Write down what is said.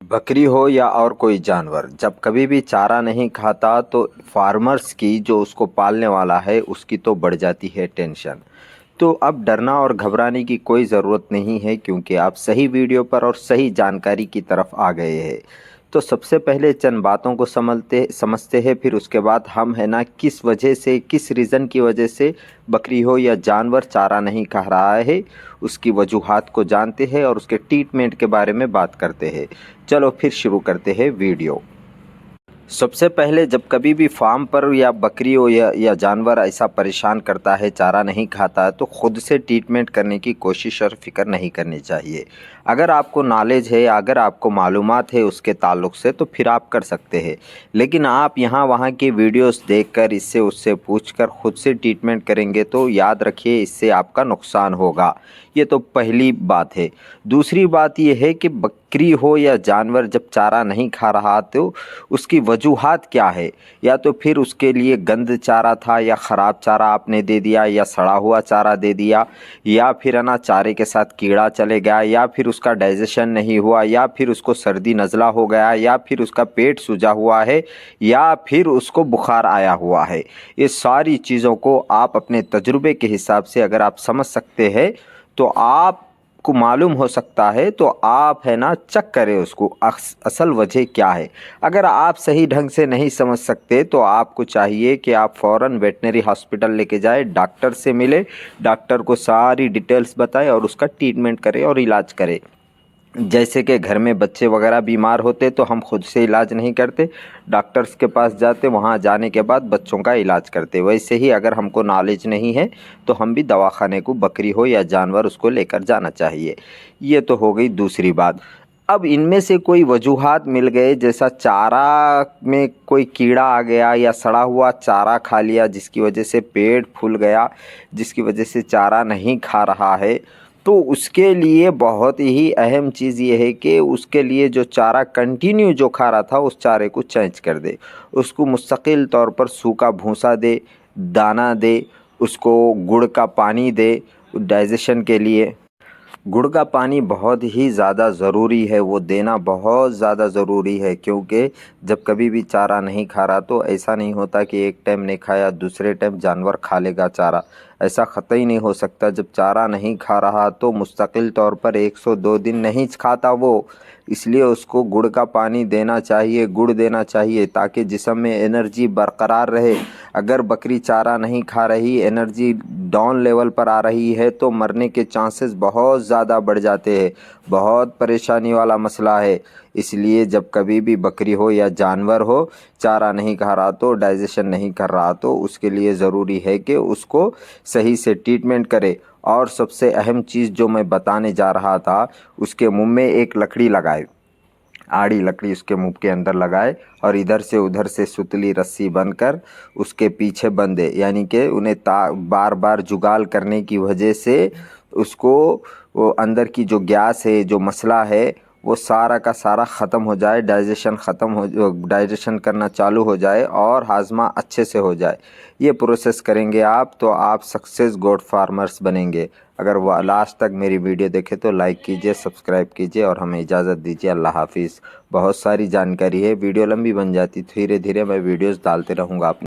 बकरी हो या और कोई जानवर जब कभी भी चारा नहीं खाता तो फार्मर्स की जो उसको पालने वाला है उसकी तो बढ़ जाती है टेंशन। तो अब डरना और घबराने की कोई ज़रूरत नहीं है क्योंकि आप सही वीडियो पर और सही जानकारी की तरफ आ गए हैं। तो सबसे पहले चंद बातों को समझते हैं, फिर उसके बाद हम है ना किस वजह से, किस रीज़न की वजह से बकरी हो या जानवर चारा नहीं खा रहा है उसकी वजूहात को जानते हैं और उसके ट्रीटमेंट के बारे में बात करते हैं। चलो फिर शुरू करते हैं वीडियो। सबसे पहले जब कभी भी फार्म पर या बकरी हो या जानवर ऐसा परेशान करता है, चारा नहीं खाता है, तो ख़ुद से ट्रीटमेंट करने की कोशिश और फ़िक्र नहीं करनी चाहिए। अगर आपको नॉलेज है, अगर आपको मालूमात है उसके ताल्लुक़ से, तो फिर आप कर सकते हैं। लेकिन आप यहाँ वहाँ की वीडियोस देखकर, इससे उससे पूछकर ख़ुद से ट्रीटमेंट करेंगे तो याद रखिए इससे आपका नुकसान होगा। ये तो पहली बात है। दूसरी बात ये है कि बकरी हो या जानवर जब चारा नहीं खा रहा तो उसकी वजूहात क्या है। या तो फिर उसके लिए गंद चारा था, या ख़राब चारा आपने दे दिया, या सड़ा हुआ चारा दे दिया, या फिर है ना चारे के साथ कीड़ा चले गया, या फिर उसका डाइजेशन नहीं हुआ, या फिर उसको सर्दी नज़ला हो गया, या फिर उसका पेट सूजा हुआ है, या फिर उसको बुखार आया हुआ है। ये सारी चीज़ों को आप अपने तजुर्बे के हिसाब से अगर आप समझ सकते हैं तो आपको मालूम हो सकता है, तो आप है ना चेक करें उसको असल वजह क्या है। अगर आप सही ढंग से नहीं समझ सकते तो आपको चाहिए कि आप फ़ौरन वेटनरी हॉस्पिटल लेके जाए, डॉक्टर से मिले, डॉक्टर को सारी डिटेल्स बताएं और उसका ट्रीटमेंट करें और इलाज करें। जैसे कि घर में बच्चे वगैरह बीमार होते तो हम खुद से इलाज नहीं करते, डॉक्टर्स के पास जाते, वहाँ जाने के बाद बच्चों का इलाज करते। वैसे ही अगर हमको नॉलेज नहीं है तो हम भी दवाखाने को बकरी हो या जानवर उसको लेकर जाना चाहिए। ये तो हो गई दूसरी बात। अब इनमें से कोई वजूहात मिल गए, जैसा चारा में कोई कीड़ा आ गया या सड़ा हुआ चारा खा लिया जिसकी वजह से पेट फूल गया, जिसकी वजह से चारा नहीं खा रहा है, तो उसके लिए बहुत ही अहम चीज़ ये है कि उसके लिए जो चारा कंटिन्यू जो खा रहा था उस चारे को चेंज कर दे। उसको मुस्तकिल तौर पर सूखा भूसा दे, दाना दे, उसको गुड़ का पानी दे डाइजेशन के लिए। गुड़ का पानी बहुत ही ज़्यादा ज़रूरी है, वो देना बहुत ज़्यादा ज़रूरी है, क्योंकि जब कभी भी चारा नहीं खा रहा तो ऐसा नहीं होता कि एक टाइम नहीं खाया दूसरे टाइम जानवर खा लेगा चारा। ऐसा कतई नहीं हो सकता। जब चारा नहीं खा रहा तो मुस्तकिल तौर पर 102 दिन नहीं खाता वो, इसलिए उसको गुड़ का पानी देना चाहिए, गुड़ देना चाहिए ताकि जिस्म में एनर्जी बरकरार रहे। अगर बकरी चारा नहीं खा रही, एनर्जी डाउन लेवल पर आ रही है तो मरने के चांसेस बहुत ज़्यादा बढ़ जाते हैं। बहुत परेशानी वाला मसला है। इसलिए जब कभी भी बकरी हो या जानवर हो चारा नहीं खा रहा तो, डाइजेशन नहीं कर रहा तो उसके लिए ज़रूरी है कि उसको सही से ट्रीटमेंट करे। और सबसे अहम चीज़ जो मैं बताने जा रहा था, उसके मुंह में एक लकड़ी लगाए, आड़ी लकड़ी उसके मुंह के अंदर लगाए और इधर से उधर से सुतली रस्सी बनकर उसके पीछे बंधे, यानी कि उन्हें बार बार जुगाल करने की वजह से उसको वो अंदर की जो गैस है, जो मसला है, वो सारा का सारा ख़त्म हो जाए, डाइजेशन करना चालू हो जाए और हाजमा अच्छे से हो जाए। ये प्रोसेस करेंगे आप तो आप सक्सेस गोट फार्मर्स बनेंगे। अगर वो लास्ट तक मेरी वीडियो देखे तो लाइक कीजिए, सब्सक्राइब कीजिए और हमें इजाज़त दीजिए। अल्लाह हाफिज़। बहुत सारी जानकारी है, वीडियो लंबी बन जाती, धीरे धीरे मैं वीडियोस डालते रहूँगा।